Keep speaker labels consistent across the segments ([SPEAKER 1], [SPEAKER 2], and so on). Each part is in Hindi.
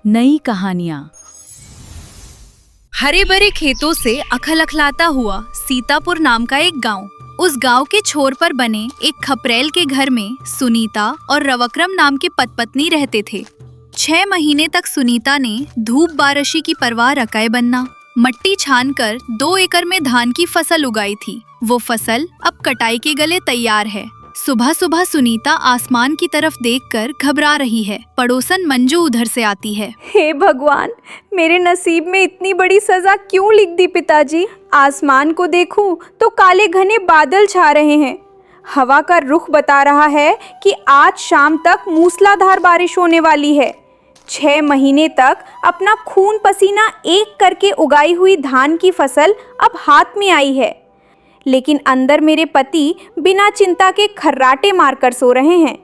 [SPEAKER 1] नई कहानियां।
[SPEAKER 2] हरे भरे खेतों से अखलखलाता हुआ सीतापुर नाम का एक गांव। उस गांव के छोर पर बने एक खपरेल के घर में सुनीता और रवक्रम नाम के पति-पत्नी रहते थे। 6 महीने तक सुनीता ने धूप बारिश की परवाह रखाए बनना मट्टी छानकर 2 एकड़ में धान की फसल उगाई थी। वो फसल अब कटाई के गले तैयार है। सुबह सुबह सुनीता आसमान की तरफ देखकर घबरा रही है। पड़ोसन मंजू उधर से आती है।
[SPEAKER 3] हे भगवान, मेरे नसीब में इतनी बड़ी सजा क्यों लिख दी पिताजी। आसमान को देखूं तो काले घने बादल छा रहे हैं। हवा का रुख बता रहा है कि आज शाम तक मूसलाधार बारिश होने वाली है। 6 महीने तक अपना खून पसीना एक करके उगाई हुई धान की फसल अब हाथ में आई है, लेकिन अंदर मेरे पति बिना चिंता के खर्राटे मारकर सो रहे हैं।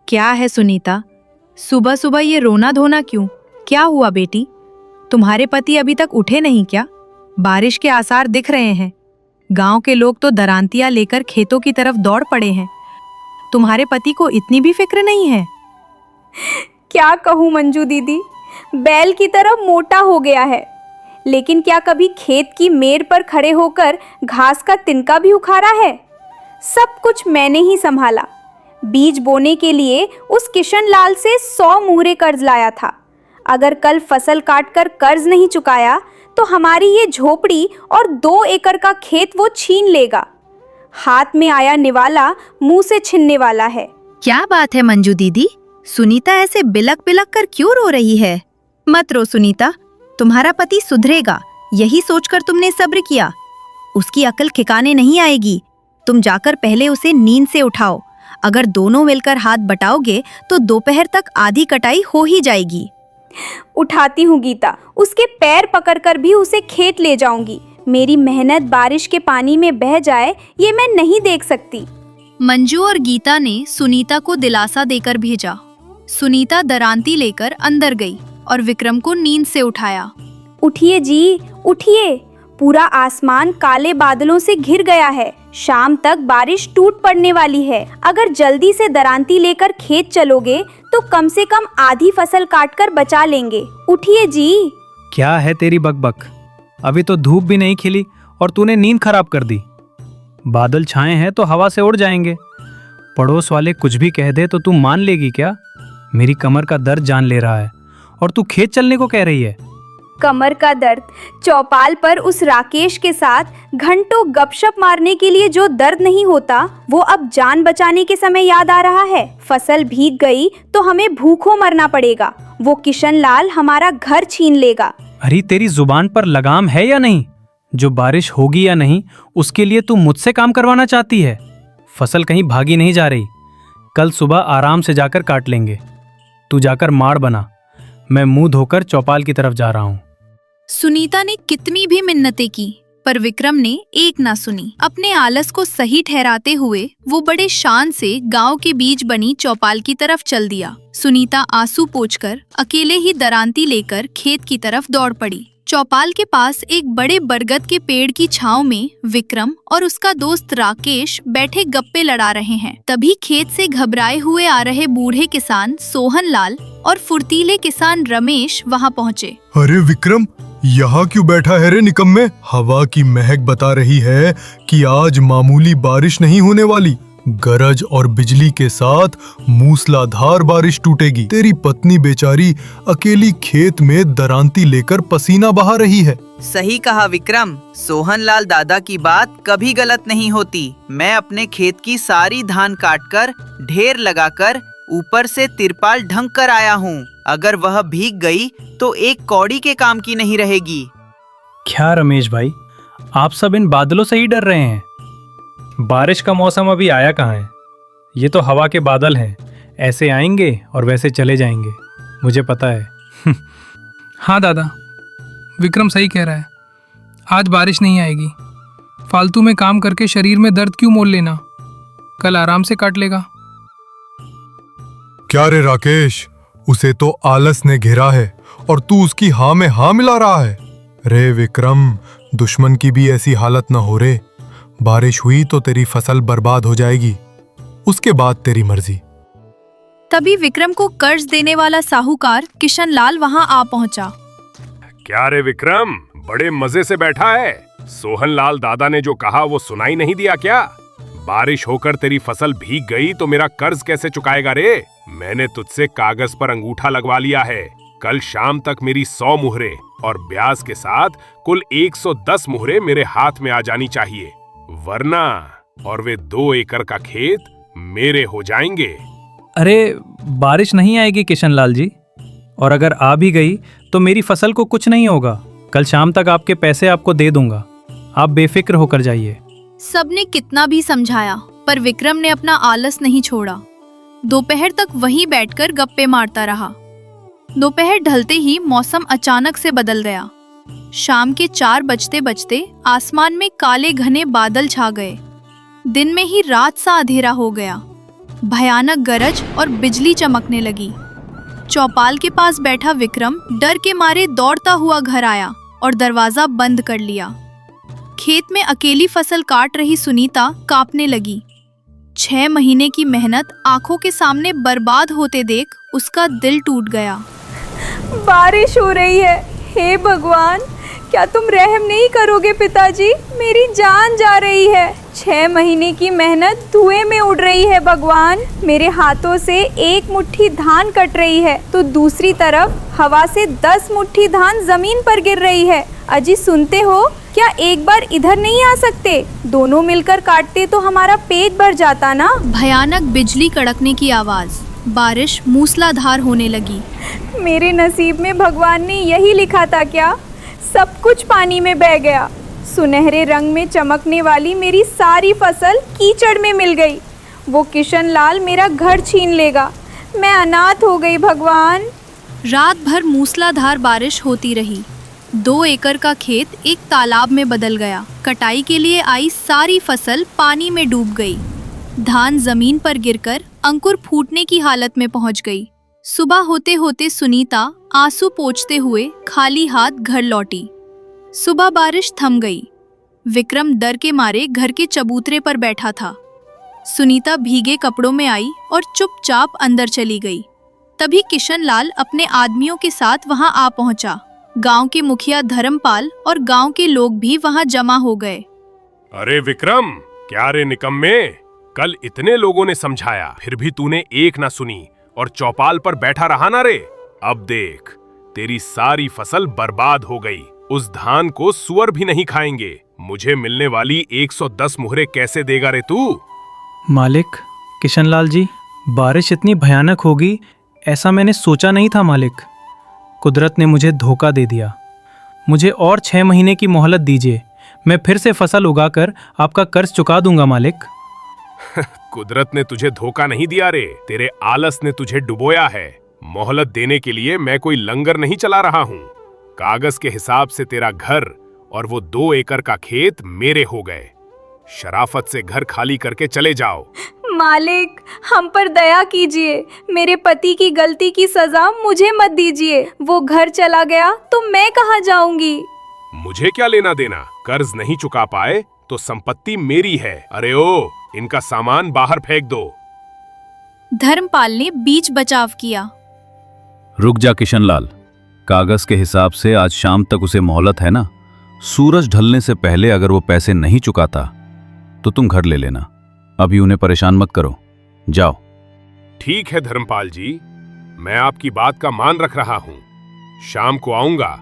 [SPEAKER 1] क्या है सुनीता, सुबह सुबह ये रोना धोना क्यों? क्या हुआ बेटी? तुम्हारे पति अभी तक उठे नहीं क्या? बारिश के आसार दिख रहे हैं। गांव के लोग तो दरांतियां लेकर खेतों की तरफ दौड़ पड़े हैं। तुम्हारे पति को इतनी भी फिक्र नहीं है?
[SPEAKER 3] क्या कहूँ मंजू दीदी, बैल की तरह मोटा हो गया है, लेकिन क्या कभी खेत की मेड़ पर खड़े होकर घास का तिनका भी उखाड़ा है? सब कुछ मैंने ही संभाला। बीज बोने के लिए उस किशन लाल से 100 मुहरे कर्ज लाया था। अगर कल फसल काटकर कर्ज नहीं चुकाया तो हमारी ये झोपड़ी और 2 एकड़ का खेत वो छीन लेगा। हाथ में आया निवाला मुंह से छिनने वाला है।
[SPEAKER 2] क्या बात है मंजू दीदी, सुनीता ऐसे बिलक बिलक कर क्यों रो रही है? मत रो सुनीता, तुम्हारा पति सुधरेगा, यही सोचकर तुमने सब्र किया। उसकी अकल ठिकाने नहीं आएगी। तुम जाकर पहले उसे नींद से उठाओ। अगर दोनों मिलकर हाथ बटाओगे तो दोपहर तक आधी कटाई हो ही जाएगी।
[SPEAKER 3] उठाती हूँ गीता, उसके पैर पकड़कर भी उसे खेत ले जाऊंगी। मेरी मेहनत बारिश के पानी में बह जाए ये मैं नहीं देख सकती।
[SPEAKER 2] मंजू और गीता ने सुनीता को दिलासा देकर भेजा। सुनीता दरांती लेकर अंदर गई और विक्रम को नींद से उठाया।
[SPEAKER 3] उठिए जी, उठिए। पूरा आसमान काले बादलों से घिर गया है। शाम तक बारिश टूट पड़ने वाली है। अगर जल्दी से दरांती लेकर खेत चलोगे तो कम से कम आधी फसल काटकर बचा लेंगे। उठिए जी।
[SPEAKER 4] क्या है तेरी बकबक? अभी तो धूप भी नहीं खिली और तूने नींद खराब कर दी। बादल छाए हैं तो हवा से उड़ जाएंगे। पड़ोस वाले कुछ भी कह दे तो तू मान लेगी क्या? मेरी कमर का दर्द जान ले रहा है और तू खेत चलने को कह रही है।
[SPEAKER 3] कमर का दर्द? चौपाल पर उस राकेश के साथ घंटों गपशप मारने के लिए जो दर्द नहीं होता वो अब जान बचाने के समय याद आ रहा है। फसल भीग गई तो हमें भूखों मरना पड़ेगा। वो किशन लाल हमारा घर छीन लेगा।
[SPEAKER 4] अरे तेरी जुबान पर लगाम है या नहीं? जो बारिश होगी या नहीं उसके लिए तू मुझसे काम करवाना चाहती है। फसल कहीं भागी नहीं जा रही। कल सुबह आराम से जाकर काट लेंगे। तू जाकर माड़ बना, मैं मुंह धोकर चौपाल की तरफ जा रहा हूँ।
[SPEAKER 2] सुनीता ने कितनी भी मिन्नतें की पर विक्रम ने एक ना सुनी। अपने आलस को सही ठहराते हुए वो बड़े शान से गांव के बीच बनी चौपाल की तरफ चल दिया। सुनीता आंसू पोंछकर अकेले ही दरांती लेकर खेत की तरफ दौड़ पड़ी। चौपाल के पास एक बड़े बरगद के पेड़ की छांव में विक्रम और उसका दोस्त राकेश बैठे गप्पे लड़ा रहे हैं। तभी खेत से घबराए हुए आ रहे बूढ़े किसान सोहन लाल और फुर्तीले किसान रमेश वहां पहुंचे।
[SPEAKER 5] अरे विक्रम, यहाँ क्यों बैठा है रे निकम्मे? हवा की महक बता रही है कि आज मामूली बारिश नहीं होने वाली। गरज और बिजली के साथ मूसलाधार बारिश टूटेगी। तेरी पत्नी बेचारी अकेली खेत में दरांती लेकर पसीना बहा रही है।
[SPEAKER 6] सही कहा विक्रम, सोहनलाल दादा की बात कभी गलत नहीं होती। मैं अपने खेत की सारी धान काटकर ढेर लगाकर ऊपर से तिरपाल ढंक कर आया हूँ। अगर वह भीग गई तो एक कौड़ी के काम की नहीं रहेगी।
[SPEAKER 4] क्या रमेश भाई, आप सब इन बादलों से ही डर रहे हैं? बारिश का मौसम अभी आया कहाँ है? ये तो हवा के बादल हैं। ऐसे आएंगे और वैसे चले जाएंगे, मुझे पता है।
[SPEAKER 7] हाँ दादा, विक्रम सही कह रहा है। आज बारिश नहीं आएगी। फालतू में काम करके शरीर में दर्द क्यों मोल लेना? कल आराम से काट लेगा।
[SPEAKER 5] क्या रे राकेश, उसे तो आलस ने घेरा है और तू उसकी हाँ में हाँ मिला रहा है। रे विक्रम, दुश्मन की भी ऐसी हालत न हो रे। बारिश हुई तो तेरी फसल बर्बाद हो जाएगी, उसके बाद तेरी मर्जी।
[SPEAKER 2] तभी विक्रम को कर्ज देने वाला साहूकार किशन लाल वहां आ पहुंचा।
[SPEAKER 8] क्या रे विक्रम, बड़े मजे से बैठा है। सोहनलाल दादा ने जो कहा वो सुनाई नहीं दिया क्या? बारिश होकर तेरी फसल भीग गई तो मेरा कर्ज कैसे चुकाएगा रे? मैंने तुझसे कागज पर अंगूठा लगवा लिया है। कल शाम तक मेरी 100 मुहरे और ब्याज के साथ कुल 110 मुहरे मेरे हाथ में आ जानी चाहिए, वरना और वे 2 एकड़ का खेत मेरे हो जाएंगे।
[SPEAKER 4] अरे बारिश नहीं आएगी किशनलाल जी, और अगर आ भी गई तो मेरी फसल को कुछ नहीं होगा। कल शाम तक आपके पैसे आपको दे दूंगा, आप बेफिक्र होकर जाइए।
[SPEAKER 2] सबने कितना भी समझाया पर विक्रम ने अपना आलस नहीं छोड़ा। दोपहर तक वहीं बैठकर गप्पे मारता रहा। दोपहर ढलते ही मौसम अचानक से बदल गया। शाम के 4 बजते बजते आसमान में काले घने बादल छा गए। दिन में ही रात सा अंधेरा हो गया। भयानक गरज और बिजली चमकने लगी। चौपाल के पास बैठा विक्रम डर के मारे दौड़ता हुआ घर आया और दरवाजा बंद कर लिया। खेत में अकेली फसल काट रही सुनीता कांपने लगी। 6 महीने की मेहनत आंखों के सामने बर्बाद होते देख उसका दिल टूट गया।
[SPEAKER 3] बारिश हो रही है। हे भगवान, क्या तुम रहम नहीं करोगे पिताजी? मेरी जान जा रही है। 6 महीने की मेहनत धुएं में उड़ रही है भगवान। मेरे हाथों से एक मुट्ठी धान कट रही है तो दूसरी तरफ हवा से 10 मुट्ठी धान जमीन पर गिर रही है। अजी सुनते हो? क्या एक बार इधर नहीं आ सकते? दोनों मिलकर काटते तो हमारा पेट भर जाता ना।
[SPEAKER 2] भयानक बिजली कड़कने की आवाज, बारिश मूसलाधार होने लगी।
[SPEAKER 3] मेरे नसीब में भगवान ने यही लिखा था क्या? सब कुछ पानी में बह गया। सुनहरे रंग में चमकने वाली मेरी सारी फसल कीचड़ में मिल गई। वो किशन लाल मेरा घर छीन लेगा। मैं अनाथ हो गई भगवान।
[SPEAKER 2] रात भर मूसलाधार बारिश होती रही। 2 एकड़ का खेत एक तालाब में बदल गया। कटाई के लिए आई सारी फसल पानी में डूब गई। धान जमीन पर गिरकर अंकुर फूटने की हालत में पहुंच गई। सुबह होते होते सुनीता आंसू पोंछते हुए खाली हाथ घर लौटी। सुबह बारिश थम गई। विक्रम डर के मारे घर के चबूतरे पर बैठा था। सुनीता भीगे कपड़ों में आई और चुपचाप अंदर चली गई। तभी किशन लाल अपने आदमियों के साथ वहां आ पहुंचा। गांव के मुखिया धर्मपाल और गांव के लोग भी वहां जमा हो गए।
[SPEAKER 8] अरे विक्रम, क्या रे निकम्मे, कल इतने लोगों ने समझाया फिर भी तूने एक ना सुनी और चौपाल पर बैठा रहा ना रे। अब देख, तेरी सारी फसल बर्बाद हो गई। उस धान को सुअर भी नहीं खाएंगे। मुझे मिलने वाली 110 मुहरे कैसे देगा रे तू?
[SPEAKER 4] मालिक, किशनलाल जी, बारिश इतनी भयानक होगी ऐसा मैंने सोचा नहीं था मालिक। कुदरत ने मुझे धोखा दे दिया। मुझे और 6 महीने की मोहलत दीजिए, मैं फिर से फसल उगाकर आपका कर्ज चुका दूंगा मालिक।
[SPEAKER 8] कुदरत ने तुझे धोखा नहीं दिया रे, तेरे आलस ने तुझे डुबोया है। मोहलत देने के लिए मैं कोई लंगर नहीं चला रहा हूँ। कागज के हिसाब से तेरा घर और वो 2 एकड़ का खेत मेरे हो गए। शराफत से घर खाली करके चले जाओ।
[SPEAKER 3] मालिक, हम पर दया कीजिए। मेरे पति की गलती की सजा मुझे मत दीजिए। वो घर चला गया तो मैं कहाँ जाऊंगी?
[SPEAKER 8] मुझे क्या लेना देना? कर्ज नहीं चुका पाए तो संपत्ति मेरी है। अरे ओ, इनका सामान बाहर फेंक दो।
[SPEAKER 2] धर्मपाल ने बीच बचाव किया।
[SPEAKER 9] रुक जा किशनलाल, कागज के हिसाब से आज शाम तक उसे मोहलत है ना। सूरज ढलने से पहले अगर वो पैसे नहीं चुकाता तो तुम घर ले लेना। अभी उन्हें परेशान मत करो, जाओ।
[SPEAKER 8] ठीक है धर्मपाल जी, मैं आपकी बात का मान रख रहा हूँ। शाम को आऊंगा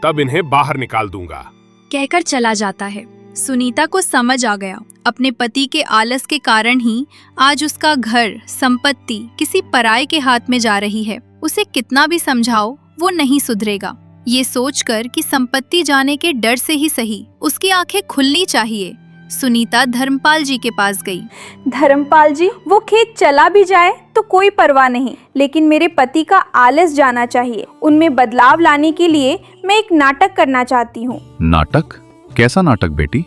[SPEAKER 8] तब इन्हें बाहर निकाल दूंगा।
[SPEAKER 2] कहकर चला जाता है। सुनीता को समझ आ गया, अपने पति के आलस के कारण ही आज उसका घर, संपत्ति किसी पराये के हाथ में जा रही है। उसे कितना भी समझाओ वो नहीं सुधरेगा। ये सोचकर कि संपत्ति जाने के डर से ही सही उसकी आंखें खुलनी चाहिए, सुनीता धर्मपाल जी के पास गई।
[SPEAKER 3] धर्मपाल जी, वो खेत चला भी जाए तो कोई परवाह नहीं, लेकिन मेरे पति का आलस जाना चाहिए। उनमें बदलाव लाने के लिए मैं एक नाटक करना चाहती हूँ।
[SPEAKER 9] नाटक? कैसा नाटक बेटी?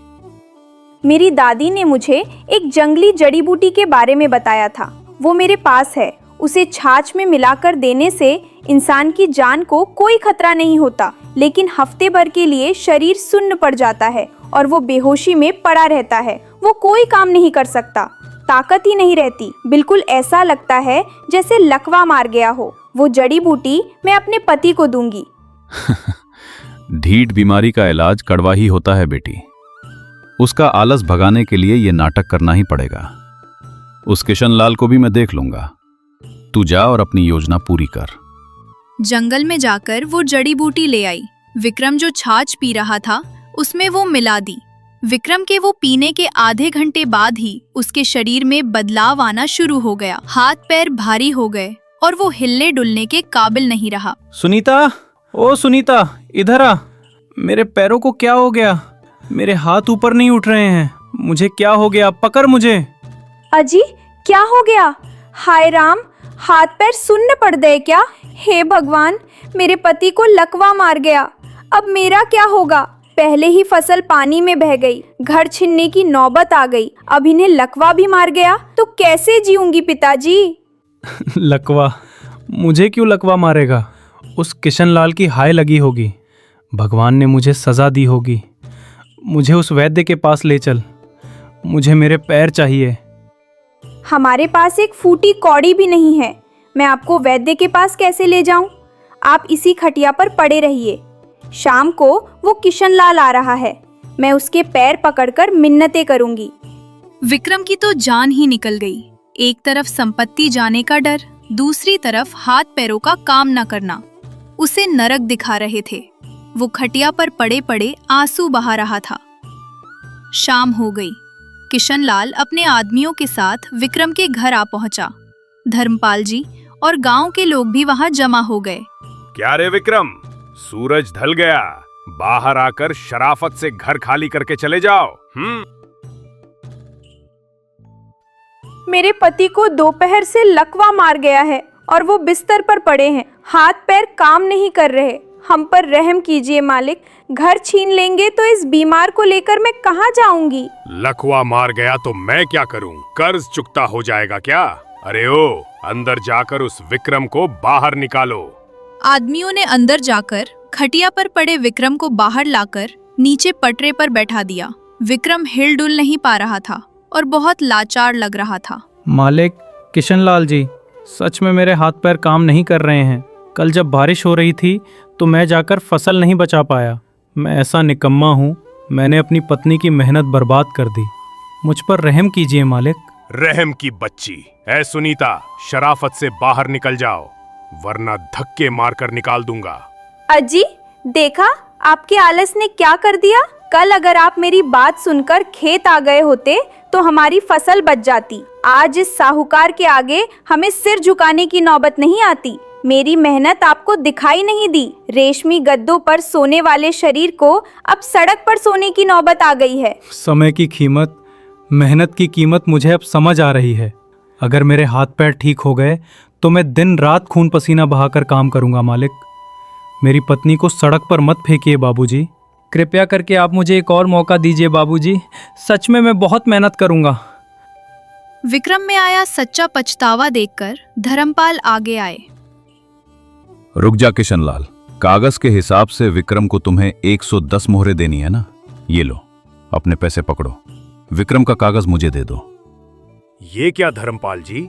[SPEAKER 3] मेरी दादी ने मुझे एक जंगली जड़ी बूटी के बारे में बताया था। वो मेरे पास है। उसे छाछ में मिलाकर देने से इंसान की जान को कोई खतरा नहीं होता, लेकिन हफ्ते भर के लिए शरीर सुन्न पड़ जाता है और वो बेहोशी में पड़ा रहता है। वो कोई काम नहीं कर सकता। ताकत ही नहीं रहती। बिल्कुल ऐसा लगता है जैसे लकवा मार गया हो। वो जड़ी बूटी मैं अपने पति को दूंगी।
[SPEAKER 9] ढीठ बीमारी का इलाज कड़वा ही होता है बेटी। उसका आलस भगाने के लिए ये नाटक करना ही पड़ेगा। उस किशनलाल को भी मैं देख लूंगा। तू जा और अपनी योजना पूरी कर।
[SPEAKER 2] जंगल में जाकर वो जड़ी बूटी ले आई। विक्रम जो छाछ पी रहा था उसमें वो मिला दी। विक्रम के वो पीने के आधे घंटे बाद ही उसके शरीर में बदलाव आना शुरू हो गया। हाथ पैर भारी हो गए और वो हिलने डुलने के काबिल नहीं रहा।
[SPEAKER 4] सुनीता, ओ सुनीता, इधर आ। मेरे पैरों को क्या हो गया? मेरे हाथ ऊपर नहीं उठ रहे हैं। मुझे क्या हो गया? पकड़ मुझे।
[SPEAKER 3] अजी क्या हो गया? हाय राम, हाथ पैर सुन्न पड़ गए क्या? हे भगवान, मेरे पति को लकवा मार गया। अब मेरा क्या होगा? पहले ही फसल पानी में बह गई, घर छीनने की नौबत आ गई, अब इन्हें लकवा भी मार गया तो कैसे जीऊंगी पिताजी?
[SPEAKER 4] लकवा? मुझे क्यों लकवा मारेगा? उस किशनलाल की हाय लगी होगी। भगवान ने मुझे सजा दी होगी। मुझे उस वैद्य के पास ले चल। मुझे मेरे पैर चाहिए।
[SPEAKER 3] हमारे पास एक फूटी कौड़ी भी नहीं है। मैं आपको वैद्य के पास कैसे ले जाऊं? आप इसी खटिया पर पड़े रहिए। शाम को वो किशनलाल आ रहा है। मैं उसके पैर पकड़कर मिन्नतें करूंगी।
[SPEAKER 2] विक्रम की तो जान ही निकल गई। एक तरफ संपत्ति जाने का डर, दूसरी तरफ हाथ पैरों का काम न करना उसे नरक दिखा रहे थे। वो खटिया पर पड़े पड़े आंसू बहा रहा था। शाम हो गई। किशनलाल अपने आदमियों के साथ विक्रम के घर आ पहुंचा। धर्मपाल जी और गांव के लोग भी वहां जमा हो गए।
[SPEAKER 8] क्या रे विक्रम, सूरज ढल गया, बाहर आकर शराफत से घर खाली करके चले जाओ।
[SPEAKER 3] मेरे पति को दोपहर से लकवा मार गया है और वो बिस्तर पर पड़े हैं। हाथ पैर काम नहीं कर रहे। हम पर रहम कीजिए मालिक। घर छीन लेंगे तो इस बीमार को लेकर मैं कहाँ जाऊंगी?
[SPEAKER 8] लकवा मार गया तो मैं क्या करूं? कर्ज चुकता हो जाएगा क्या? अरे ओ, अंदर जाकर उस विक्रम को बाहर निकालो।
[SPEAKER 2] आदमियों ने अंदर जाकर खटिया पर पड़े विक्रम को बाहर लाकर नीचे पटरे पर बैठा दिया। विक्रम हिलडुल नहीं पा रहा था और बहुत लाचार लग रहा था।
[SPEAKER 4] मालिक, किशनलाल जी, सच में मेरे हाथ पैर काम नहीं कर रहे हैं। कल जब बारिश हो रही थी तो मैं जाकर फसल नहीं बचा पाया। मैं ऐसा निकम्मा हूँ। मैंने अपनी पत्नी की मेहनत बर्बाद कर दी। मुझ पर रहम कीजिए मालिक।
[SPEAKER 8] रहम की बच्ची। ऐ सुनीता, शराफत से बाहर निकल जाओ, वरना धक्के मारकर निकाल दूंगा।
[SPEAKER 3] अजी देखा, आपके आलस ने क्या कर दिया? कल अगर आप मेरी बात सुनकर खेत आ गए होते तो हमारी फसल बच जाती। आज इस साहूकार के आगे हमें सिर झुकाने की नौबत नहीं आती। मेरी मेहनत आपको दिखाई नहीं दी। रेशमी गद्दों पर सोने वाले शरीर को अब सड़क पर सोने की नौबत आ गई है।
[SPEAKER 4] समय की कीमत, मेहनत की कीमत मुझे अब समझ आ रही है। अगर मेरे हाथ पैर ठीक हो गए तो मैं दिन रात खून पसीना बहाकर काम करूंगा मालिक। मेरी पत्नी को सड़क पर मत फेंकिए बाबूजी। कृपया करके आप मुझे एक और मौका दीजिए बाबूजी। सच में मैं बहुत मेहनत करूंगा।
[SPEAKER 2] विक्रम में आया सच्चा पछतावा देखकर धर्मपाल आगे आए।
[SPEAKER 9] रुक जा किशनलाल, कागज के हिसाब से विक्रम को तुम्हें 110 मोहरें देनी है ना? ये लो, अपने पैसे पकड़ो। विक्रम का कागज मुझे दे दो।
[SPEAKER 8] ये क्या धर्मपाल जी,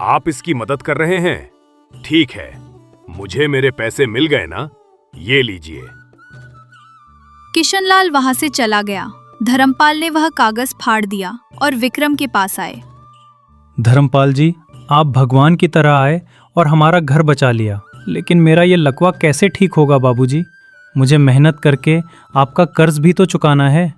[SPEAKER 8] आप इसकी मदद कर रहे हैं? ठीक है, मुझे मेरे पैसे मिल गए ना, ये लीजिए।
[SPEAKER 2] किशनलाल वहां से चला गया। धर्मपाल ने वह कागज फाड़ दिया और विक्रम के पास आए।
[SPEAKER 4] धर्मपाल जी, आप भगवान की तरह आए और हमारा घर बचा लिया। लेकिन मेरा ये लकवा कैसे ठीक होगा बाबूजी? मुझे मेहनत करके आपका कर्ज भी तो चुकाना है।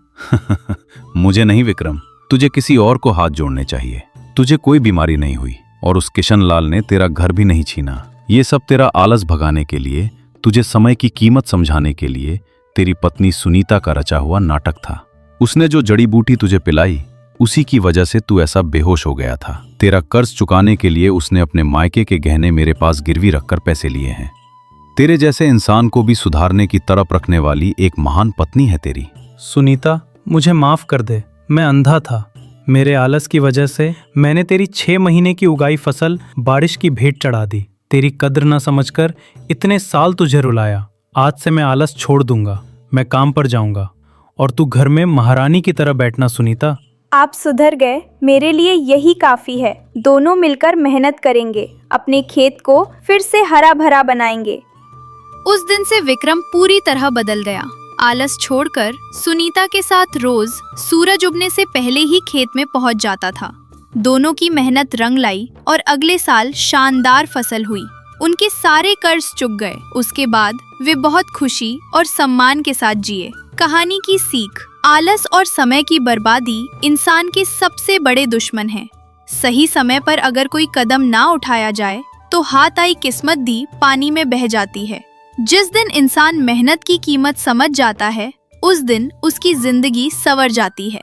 [SPEAKER 9] मुझे नहीं विक्रम, तुझे किसी और को हाथ जोड़ने चाहिए। तुझे कोई बीमारी नहीं हुई और उस किशनलाल ने तेरा घर भी नहीं छीना। ये सब तेरा आलस भगाने के लिए, तुझे समय की कीमत समझाने के लिए तेरी पत्नी सुनीता का रचा हुआ नाटक था। उसने जो जड़ी बूटी तुझे पिलाई, उसी की वजह से तू ऐसा बेहोश हो गया था। तेरा कर्ज चुकाने के लिए उसने अपने मायके के गहने मेरे पास गिरवी रखकर पैसे लिए हैं। तेरे जैसे इंसान को भी सुधारने की तड़प रखने वाली एक महान पत्नी है तेरी।
[SPEAKER 4] सुनीता, मुझे माफ कर दे। मैं अंधा था। मेरे आलस की वजह से मैंने तेरी 6 महीने की उगाई फसल बारिश की भेंट चढ़ा दी। तेरी कद्र न समझकर इतने साल तुझे रुलाया। आज से मैं आलस छोड़ दूंगा। मैं काम पर जाऊंगा और तू घर में महारानी की तरह बैठना सुनीता।
[SPEAKER 3] आप सुधर गए, मेरे लिए यही काफी है। दोनों मिलकर मेहनत करेंगे, अपने खेत को फिर से हरा भरा बनाएंगे।
[SPEAKER 2] उस दिन से विक्रम पूरी तरह बदल गया। आलस छोड़कर सुनीता के साथ रोज सूरज उगने से पहले ही खेत में पहुंच जाता था। दोनों की मेहनत रंग लाई और अगले साल शानदार फसल हुई। उनके सारे कर्ज चुक गए। उसके बाद वे बहुत खुशी और सम्मान के साथ जिए। कहानी की सीख: आलस और समय की बर्बादी इंसान के सबसे बड़े दुश्मन हैं। सही समय पर अगर कोई कदम ना उठाया जाए तो हाथ आई किस्मत भी पानी में बह जाती है। जिस दिन इंसान मेहनत की कीमत समझ जाता है, उस दिन उसकी जिंदगी संवर जाती है।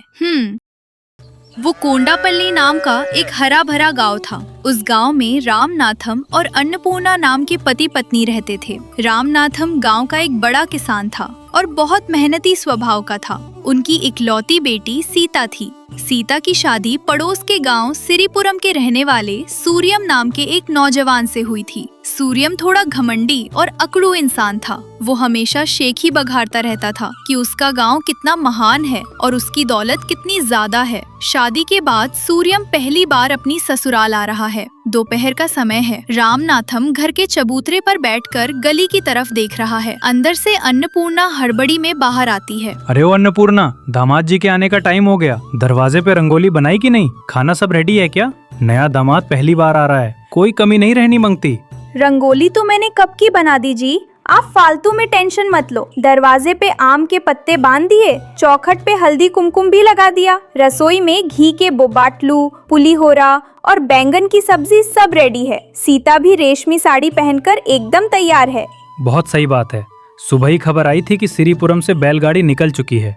[SPEAKER 2] वो कोंडापल्ली नाम का एक हरा भरा गांव था। उस गांव में रामनाथम और अन्नपूर्णा नाम के पति पत्नी रहते थे। रामनाथम गांव का एक बड़ा किसान था और बहुत मेहनती स्वभाव का था। उनकी इकलौती बेटी सीता थी। सीता की शादी पड़ोस के गांव सिरीपुरम के रहने वाले सूर्यम नाम के एक नौजवान से हुई थी। सूर्यम थोड़ा घमंडी और अकड़ू इंसान था। वो हमेशा शेख ही बघारता रहता था कि उसका गांव कितना महान है और उसकी दौलत कितनी ज्यादा है। शादी के बाद सूर्यम पहली बार अपनी ससुराल आ रहा है। दोपहर का समय है। रामनाथम घर के चबूतरे पर बैठकर गली की तरफ देख रहा है। अंदर से अन्नपूर्णा हड़बड़ी में बाहर आती है।
[SPEAKER 4] अरे ओ अन्नपूर्णा, दामाद जी के आने का टाइम हो गया। दरवाजे पे रंगोली बनाई कि नहीं? खाना सब रेडी है क्या? नया दामाद पहली बार आ रहा है, कोई कमी नहीं रहनी मांगती।
[SPEAKER 3] रंगोली तो मैंने कब की बना दी जी, आप फालतू में टेंशन मत लो। दरवाजे पे आम के पत्ते बांध दिए, चौखट पे हल्दी कुमकुम भी लगा दिया। रसोई में घी के बोबाटलू, पुलीहोरा और बैंगन की सब्जी सब रेडी है। सीता भी रेशमी साड़ी पहनकर एकदम तैयार है।
[SPEAKER 4] बहुत सही बात है। सुबह ही खबर आई थी कि सिरीपुरम से बैलगाड़ी निकल चुकी है।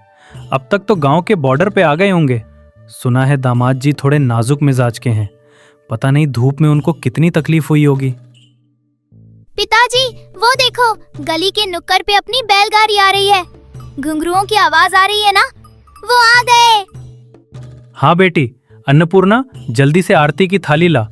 [SPEAKER 4] अब तक तो गांव के बॉर्डर पे आ गए होंगे। सुना है दामाद जी थोड़े नाजुक मिजाज के हैं। पता नहीं धूप में उनको कितनी तकलीफ हुई होगी।
[SPEAKER 10] पिताजी, वो देखो, गली के नुक्कड़ पे अपनी बैलगाड़ी आ रही है। घुंघरुओं की आवाज आ रही है ना? वो आ गए।
[SPEAKER 4] हाँ बेटी, अन्नपूर्णा जल्दी से आरती की थाली ला।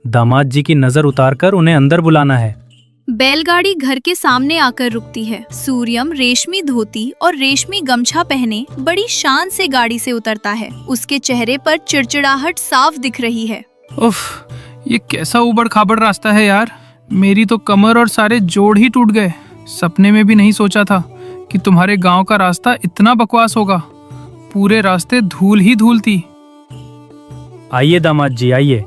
[SPEAKER 4] दामाद जी की नजर उतारकर उन्हें अंदर बुलाना है।
[SPEAKER 2] बैलगाड़ी घर के सामने आकर रुकती है। सूर्यम रेशमी धोती और रेशमी गमछा पहने बड़ी शान से गाड़ी से उतरता है। उसके चेहरे पर चिड़चिड़ाहट साफ दिख रही है।
[SPEAKER 7] उफ, ये कैसा उबड़ खाबड़ रास्ता है यार। मेरी तो कमर और सारे जोड़ ही टूट गए। सपने में भी नहीं सोचा था कि तुम्हारे गांव का रास्ता इतना बकवास होगा। पूरे रास्ते धूल ही धूल थी।
[SPEAKER 4] आइए दामाद जी आइए।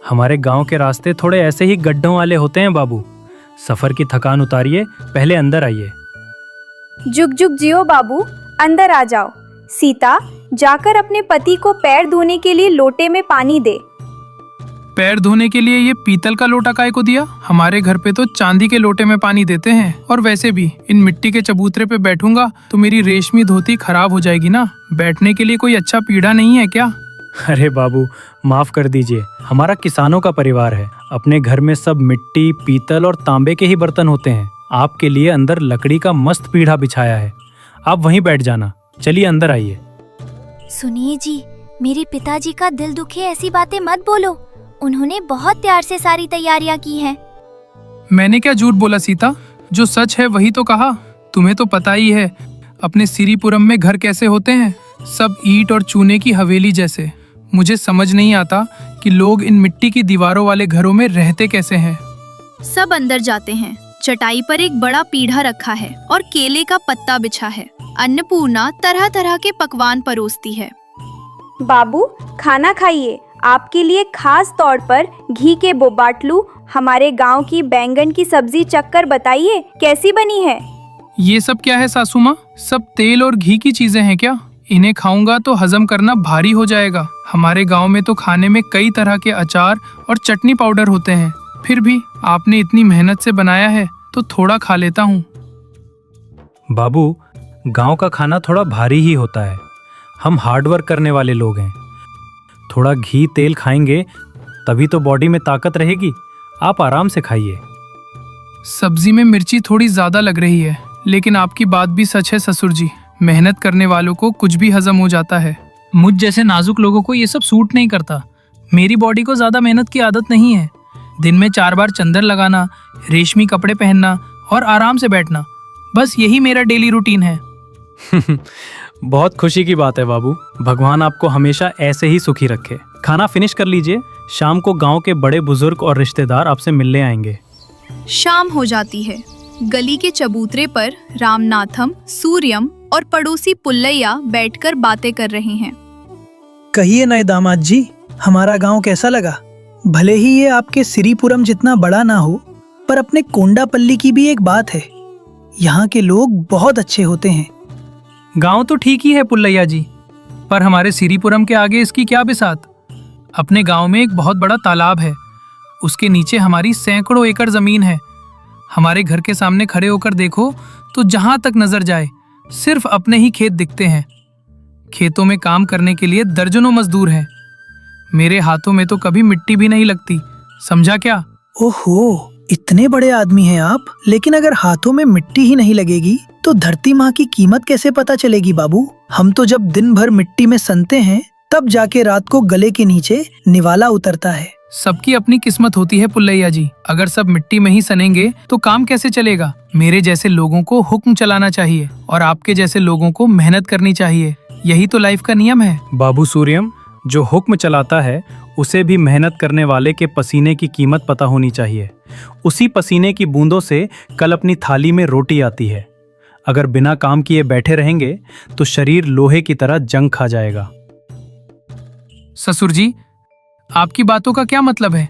[SPEAKER 4] हमारे गांव के रास्ते थोड़े ऐसे ही गड्ढों वाले होते हैं बाबू। सफर की थकान उतारिए, पहले अंदर आइए।
[SPEAKER 3] जुग जुग जियो बाबू, अंदर आ जाओ। सीता, जाकर अपने पति को पैर धोने के लिए लोटे में पानी दे।
[SPEAKER 7] पैर धोने के लिए ये पीतल का लोटा काहे को दिया? हमारे घर पे तो चांदी के लोटे में पानी देते हैं। और वैसे भी इन मिट्टी के चबूतरे पे बैठूंगा तो मेरी रेशमी धोती खराब हो जाएगी ना। बैठने के लिए कोई अच्छा पीढ़ा नहीं है क्या?
[SPEAKER 4] अरे बाबू, माफ कर दीजिए। हमारा किसानों का परिवार है। अपने घर में सब मिट्टी, पीतल और तांबे के ही बर्तन होते हैं। आपके लिए अंदर लकड़ी का मस्त पीढ़ा बिछाया है। आप वहीं बैठ जाना। चलिए अंदर आइए।
[SPEAKER 10] सुनिए जी, मेरे पिताजी का दिल दुखे, ऐसी बातें मत बोलो। उन्होंने बहुत प्यार से सारी तैयारियां की हैं।
[SPEAKER 7] मैंने क्या झूठ बोला सीता? जो सच है वही तो कहा। तुम्हें तो पता ही है अपने सिरीपुरम में घर कैसे होते हैं, सब ईंट और चूने की हवेली जैसे। मुझे समझ नहीं आता कि लोग इन मिट्टी की दीवारों वाले घरों में रहते कैसे हैं।
[SPEAKER 2] सब अंदर जाते हैं। चटाई पर एक बड़ा पीढ़ा रखा है और केले का पत्ता बिछा है। अन्नपूर्णा तरह तरह के पकवान परोसती है।
[SPEAKER 3] बाबू, खाना खाइए। आपके लिए खास तौर पर घी के बोबाटलू, हमारे गांव की बैंगन की सब्जी चक्कर बताइए कैसी बनी है।
[SPEAKER 7] ये सब क्या है सासू माँ? सब तेल और घी की चीजें हैं क्या? इन्हें खाऊंगा तो हजम करना भारी हो जाएगा। हमारे गांव में तो खाने में कई तरह के अचार और चटनी पाउडर होते हैं। फिर भी आपने इतनी मेहनत से बनाया है तो थोड़ा खा लेता हूँ।
[SPEAKER 4] बाबू, गांव का खाना थोड़ा भारी ही होता है। हम हार्ड वर्क करने वाले लोग हैं। थोड़ा घी तेल खाएंगे तभी तो बॉडी में ताकत रहेगी। आप आराम से खाइए।
[SPEAKER 7] सब्जी में मिर्ची थोड़ी ज्यादा लग रही है, लेकिन आपकी बात भी सच है ससुर जी। मेहनत करने वालों को कुछ भी हजम हो जाता है। मुझ जैसे नाजुक लोगों को ये सब सूट नहीं करता। मेरी बॉडी को ज्यादा मेहनत की आदत नहीं है। दिन में 4 बार चंदन लगाना, रेशमी कपड़े पहनना और आराम से बैठना, बस यही मेरा डेली रूटीन है।
[SPEAKER 4] बहुत खुशी की बात है बाबू। भगवान आपको हमेशा ऐसे ही सुखी रखे। खाना फिनिश कर लीजिए, शाम को गांव के बड़े बुजुर्ग और रिश्तेदार आपसे मिलने आएंगे।
[SPEAKER 2] शाम हो जाती है। गली के चबूतरे पर रामनाथम, सूर्यम और पड़ोसी पुल्लैया बैठकर बातें कर रहे हैं।
[SPEAKER 11] कहिए नए दामाद जी, हमारा गांव कैसा लगा? भले ही ये आपके सिरीपुरम जितना बड़ा ना हो, पर अपने कोंडापल्ली की भी एक बात है, यहाँ के लोग बहुत अच्छे होते हैं।
[SPEAKER 7] गांव तो ठीक ही है पुल्लैया जी, पर हमारे सिरीपुरम के आगे इसकी क्या बिसात। अपने गांव में एक बहुत बड़ा तालाब है, उसके नीचे हमारी सैकड़ों एकड़ जमीन है। हमारे घर के सामने खड़े होकर देखो तो जहां तक नजर जाए सिर्फ अपने ही खेत दिखते हैं। खेतों में काम करने के लिए दर्जनों मजदूर हैं। मेरे हाथों में तो कभी मिट्टी भी नहीं लगती, समझा क्या?
[SPEAKER 11] ओहो, इतने बड़े आदमी हैं आप, लेकिन अगर हाथों में मिट्टी ही नहीं लगेगी तो धरती माँ की कीमत कैसे पता चलेगी बाबू? हम तो जब दिन भर मिट्टी में सनते हैं तब जाके रात को गले के नीचे निवाला उतरता है।
[SPEAKER 7] सबकी अपनी किस्मत होती है पुल्लैया जी। अगर सब मिट्टी में ही सनेंगे तो काम कैसे चलेगा? मेरे जैसे लोगों को हुक्म चलाना चाहिए और आपके जैसे लोगों को मेहनत करनी चाहिए। यही तो लाइफ का नियम है।
[SPEAKER 4] बाबू सूर्यम, जो हुक्म चलाता है उसे भी मेहनत करने वाले के पसीने की कीमत पता होनी चाहिए। उसी पसीने की बूंदों से कल अपनी थाली में रोटी आती है। अगर बिना काम किए बैठे रहेंगे तो शरीर लोहे की तरह जंग खा जाएगा।
[SPEAKER 7] ससुर जी, आपकी बातों का क्या मतलब है?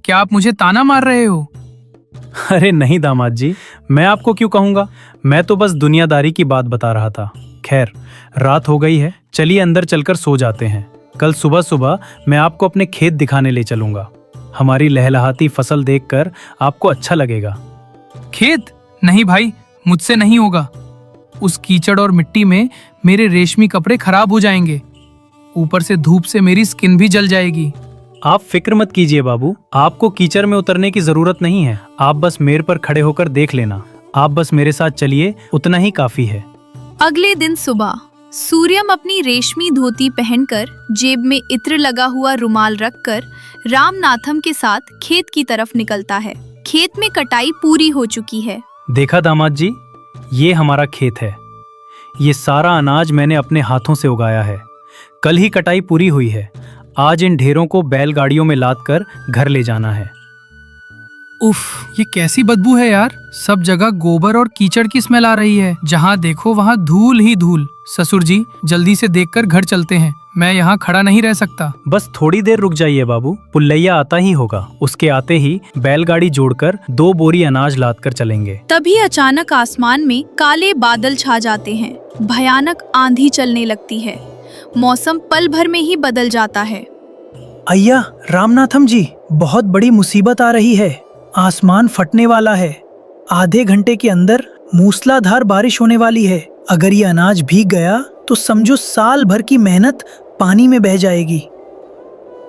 [SPEAKER 7] क्या आप मुझे ताना मार रहे हो?
[SPEAKER 4] अरे नहीं दामाद जी, मैं आपको क्यों कहूँगा, मैं तो बस दुनियादारी की बात बता रहा था। खैर, रात हो गई है, चलिए अंदर चलकर सो जाते हैं। कल सुबह सुबह मैं आपको अपने खेत दिखाने ले चलूंगा। हमारी लहलहाती फसल देखकर आपको अच्छा लगेगा।
[SPEAKER 7] खेत? नहीं भाई, मुझसे नहीं होगा। उस कीचड़ और मिट्टी में मेरे रेशमी कपड़े खराब हो जाएंगे। ऊपर से धूप से मेरी स्किन भी जल जाएगी।
[SPEAKER 4] आप फिक्र मत कीजिए बाबू, आपको कीचड़ में उतरने की जरूरत नहीं है। आप बस मेड़ पर खड़े होकर देख लेना। आप बस मेरे साथ चलिए, उतना ही काफी है।
[SPEAKER 2] अगले दिन सुबह सूर्यम अपनी रेशमी धोती पहनकर जेब में इत्र लगा हुआ रुमाल रखकर रामनाथम के साथ खेत की तरफ निकलता है। खेत में कटाई पूरी हो चुकी है।
[SPEAKER 4] देखा दामाद जी, ये हमारा खेत है। ये सारा अनाज मैंने अपने हाथों से उगाया है। कल ही कटाई पूरी हुई है। आज इन ढेरों को बैलगाड़ियों में लादकर घर ले जाना है।
[SPEAKER 7] उफ, ये कैसी बदबू है यार। सब जगह गोबर और कीचड़ की स्मेल आ रही है। जहाँ देखो वहाँ धूल ही धूल। ससुर जी, जल्दी से देखकर घर चलते हैं। मैं यहाँ खड़ा नहीं रह सकता।
[SPEAKER 4] बस थोड़ी देर रुक जाइए बाबू, पुल्लैया आता ही होगा। उसके आते ही बैलगाड़ी जोड़कर 2 बोरी अनाज लाद कर चलेंगे।
[SPEAKER 2] तभी अचानक आसमान में काले बादल छा जाते हैं। भयानक आंधी चलने लगती है। मौसम पल भर में ही बदल जाता है।
[SPEAKER 11] अय्या रामनाथम जी, बहुत बड़ी मुसीबत आ रही है। आसमान फटने वाला है। आधे घंटे के अंदर मूसलाधार बारिश होने वाली है। अगर ये अनाज भीग गया तो समझो साल भर की मेहनत पानी में बह जाएगी।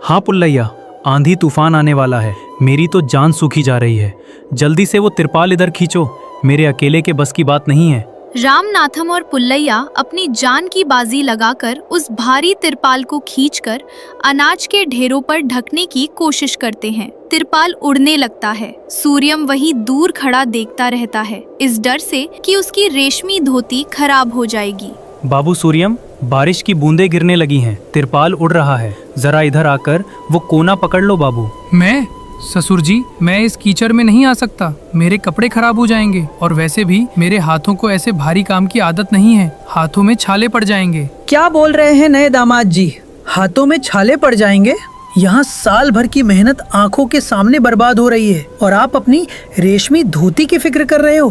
[SPEAKER 4] हाँ पुल्लैया, आंधी तूफान आने वाला है। मेरी तो जान सूखी जा रही है। जल्दी से वो तिरपाल इधर खींचो, मेरे अकेले के बस की बात नहीं है।
[SPEAKER 2] रामनाथम और पुल्लैया अपनी जान की बाजी लगाकर उस भारी तिरपाल को खींचकर अनाज के ढेरों पर ढकने की कोशिश करते हैं। तिरपाल उड़ने लगता है। सूर्यम वहीं दूर खड़ा देखता रहता है, इस डर से कि उसकी रेशमी धोती खराब हो जाएगी।
[SPEAKER 4] बाबू सूर्यम, बारिश की बूंदें गिरने लगी हैं। तिरपाल उड़ रहा है। जरा इधर आकर वो कोना पकड़ लो बाबू।
[SPEAKER 7] मैं? ससुर जी, मैं इस कीचड़ में नहीं आ सकता। मेरे कपड़े खराब हो जाएंगे और वैसे भी मेरे हाथों को ऐसे भारी काम की आदत नहीं है। हाथों में छाले पड़ जाएंगे।
[SPEAKER 11] क्या बोल रहे हैं नए दामाद जी? हाथों में छाले पड़ जाएंगे? यहाँ साल भर की मेहनत आंखों के सामने बर्बाद हो रही है और आप अपनी रेशमी धोती की फिक्र कर रहे हो।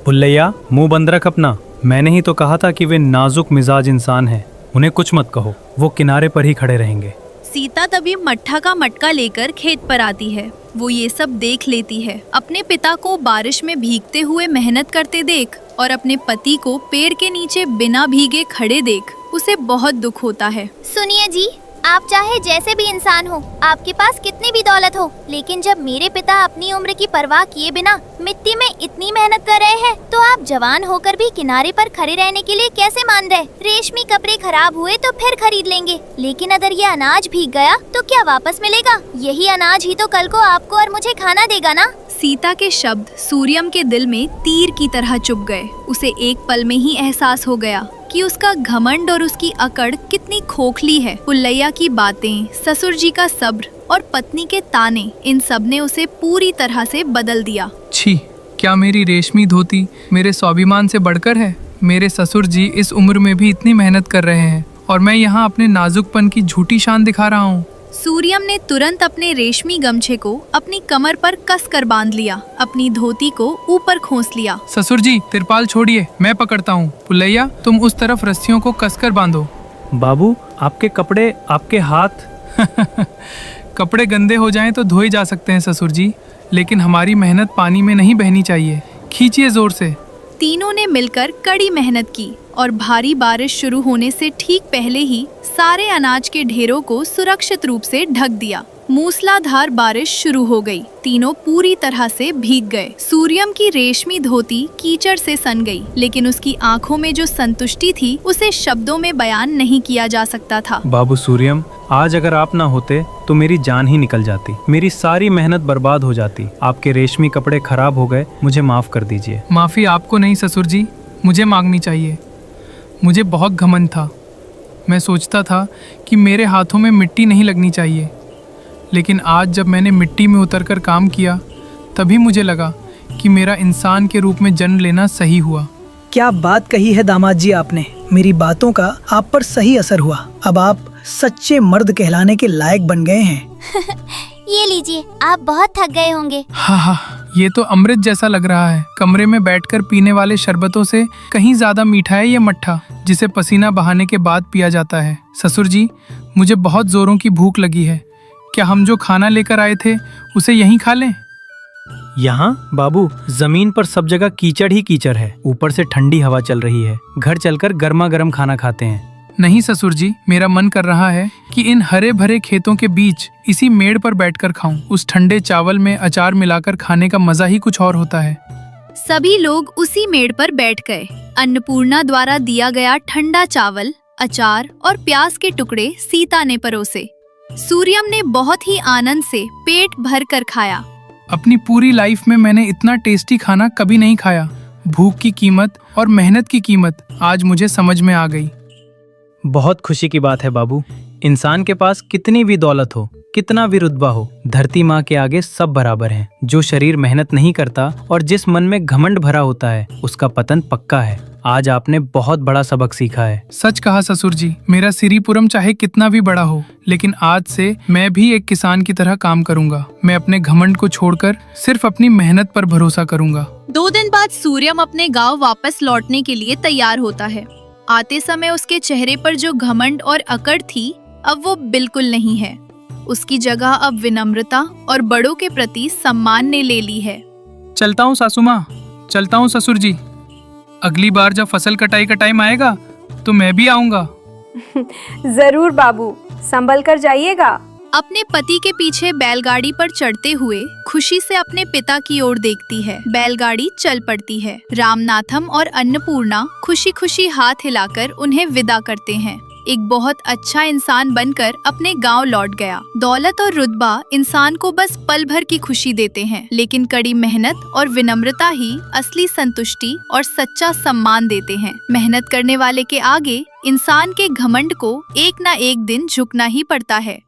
[SPEAKER 4] पुल्लैया, मुंह बंद रख अपना। मैंने ही तो कहा था कि वे नाजुक मिजाज इंसान हैं। उन्हें कुछ मत कहो, वो किनारे पर ही खड़े रहेंगे।
[SPEAKER 2] सीता तभी मट्ठा का मटका लेकर खेत पर आती है। वो ये सब देख लेती है। अपने पिता को बारिश में भीगते हुए मेहनत करते देख और अपने पति को पेड़ के नीचे बिना भीगे खड़े देख उसे बहुत दुख होता है।
[SPEAKER 10] सुनिए जी, आप चाहे जैसे भी इंसान हो, आपके पास कितनी भी दौलत हो, लेकिन जब मेरे पिता अपनी उम्र की परवाह किए बिना मिट्टी में इतनी मेहनत कर रहे हैं, तो आप जवान होकर भी किनारे पर खड़े रहने के लिए कैसे मान रहे? रेशमी कपड़े खराब हुए तो फिर खरीद लेंगे, लेकिन अगर ये अनाज भीग गया तो क्या वापस मिलेगा? यही अनाज ही तो कल को आपको और मुझे खाना देगा ना।
[SPEAKER 2] सीता के शब्द सूर्यम के दिल में तीर की तरह चुभ गए। उसे एक पल में ही एहसास हो गया कि उसका घमंड और उसकी अकड़ कितनी खोखली है। पुल्लैया की बातें, ससुर जी का सब्र और पत्नी के ताने, इन सब ने उसे पूरी तरह से बदल दिया।
[SPEAKER 7] छी, क्या मेरी रेशमी धोती मेरे स्वाभिमान से बढ़कर है? मेरे ससुर जी इस उम्र में भी इतनी मेहनत कर रहे हैं और मैं यहाँ अपने नाजुकपन की झूठी शान दिखा रहा हूँ।
[SPEAKER 2] सूर्यम ने तुरंत अपने रेशमी गमछे को अपनी कमर पर कस कर बांध लिया, अपनी धोती को ऊपर खोस लिया।
[SPEAKER 7] ससुर जी, तिरपाल छोड़िए, मैं पकड़ता हूँ। पुल्लैया, तुम उस तरफ रस्सियों को कसकर बांधो।
[SPEAKER 4] बाबू, आपके कपड़े, आपके हाथ।
[SPEAKER 7] कपड़े गंदे हो जाएं तो धोए जा सकते हैं ससुर जी, लेकिन हमारी मेहनत पानी में नहीं बहनी चाहिए। खींचिए जोर से।
[SPEAKER 2] तीनों ने मिलकर कड़ी मेहनत की और भारी बारिश शुरू होने से ठीक पहले ही सारे अनाज के ढेरों को सुरक्षित रूप से ढक दिया। मूसलाधार बारिश शुरू हो गई। तीनों पूरी तरह से भीग गए। सूर्यम की रेशमी धोती कीचड़ से सन गई, लेकिन उसकी आंखों में जो संतुष्टि थी उसे शब्दों में बयान नहीं किया जा सकता था।
[SPEAKER 4] बाबू सूर्यम, आज अगर आप ना होते तो मेरी जान ही निकल जाती, मेरी सारी मेहनत बर्बाद हो जाती। आपके रेशमी कपड़े खराब हो गए, मुझे माफ कर दीजिए।
[SPEAKER 7] माफी आपको नहीं ससुर जी, मुझे मांगनी चाहिए। मुझे बहुत घमंड था। मैं सोचता था कि मेरे हाथों में मिट्टी नहीं लगनी चाहिए, लेकिन आज जब मैंने मिट्टी में उतरकर काम किया तभी मुझे लगा कि मेरा इंसान के रूप में जन्म लेना सही हुआ।
[SPEAKER 11] क्या बात कही है दामाद जी आपने। मेरी बातों का आप पर सही असर हुआ। अब आप सच्चे मर्द कहलाने के लायक बन गए हैं।
[SPEAKER 10] ये लीजिए, आप बहुत थक गए होंगे।
[SPEAKER 7] हाँ, ये तो अमृत जैसा लग रहा है। कमरे में बैठकर पीने वाले शरबतों से कहीं ज्यादा मीठा है ये मट्ठा, जिसे पसीना बहाने के बाद पिया जाता है। ससुर जी, मुझे बहुत जोरों की भूख लगी है। क्या हम जो खाना लेकर आए थे उसे यहीं खा लें?
[SPEAKER 4] यहाँ बाबू, जमीन पर सब जगह कीचड़ ही कीचड़ है, ऊपर से ठंडी हवा चल रही है। घर चलकर गर्मा गर्म खाना खाते हैं।
[SPEAKER 7] नहीं ससुर जी, मेरा मन कर रहा है कि इन हरे भरे खेतों के बीच इसी मेड़ पर बैठकर खाऊं। उस ठंडे चावल में अचार मिलाकर खाने का मजा ही कुछ और होता है।
[SPEAKER 2] सभी लोग उसी मेड़ पर बैठ गए। अन्नपूर्णा द्वारा दिया गया ठंडा चावल, अचार और प्याज के टुकड़े सीता ने परोसे। सूर्यम ने बहुत ही आनंद से पेट भर कर खाया।
[SPEAKER 7] अपनी पूरी लाइफ में मैंने इतना टेस्टी खाना कभी नहीं खाया। भूख की कीमत और मेहनत की कीमत आज मुझे समझ में आ गई।
[SPEAKER 4] बहुत खुशी की बात है बाबू। इंसान के पास कितनी भी दौलत हो, कितना भी रुतबा हो, धरती माँ के आगे सब बराबर हैं। जो शरीर मेहनत नहीं करता और जिस मन में घमंड भरा होता है, उसका पतन पक्का है। आज आपने बहुत बड़ा सबक सीखा है।
[SPEAKER 7] सच कहा ससुर जी। मेरा सिरीपुरम चाहे कितना भी बड़ा हो, लेकिन आज से मैं भी एक किसान की तरह काम करूंगा। मैं अपने घमंड को छोड़कर सिर्फ अपनी मेहनत पर भरोसा करूंगा।
[SPEAKER 2] 2 दिन बाद सूर्यम अपने गांव वापस लौटने के लिए तैयार होता है। आते समय उसके चेहरे पर जो घमंड और अकड़ थी, अब वो बिल्कुल नहीं है। उसकी जगह अब विनम्रता और बड़ों के प्रति सम्मान ने ले ली है।
[SPEAKER 7] चलता हूँ सासू माँ, चलता हूँ ससुर जी। अगली बार जब फसल कटाई का टाइम आएगा तो मैं भी आऊंगा।
[SPEAKER 3] जरूर बाबू, संभल कर जाइएगा।
[SPEAKER 2] अपने पति के पीछे बैलगाड़ी पर चढ़ते हुए खुशी से अपने पिता की ओर देखती है। बैलगाड़ी चल पड़ती है। रामनाथम और अन्नपूर्णा खुशी खुशी हाथ हिलाकर उन्हें विदा करते हैं। एक बहुत अच्छा इंसान बनकर अपने गांव लौट गया। दौलत और रुतबा इंसान को बस पल भर की खुशी देते हैं, लेकिन कड़ी मेहनत और विनम्रता ही असली संतुष्टि और सच्चा सम्मान देते हैं। मेहनत करने वाले के आगे इंसान के घमंड को एक ना एक दिन झुकना ही पड़ता है।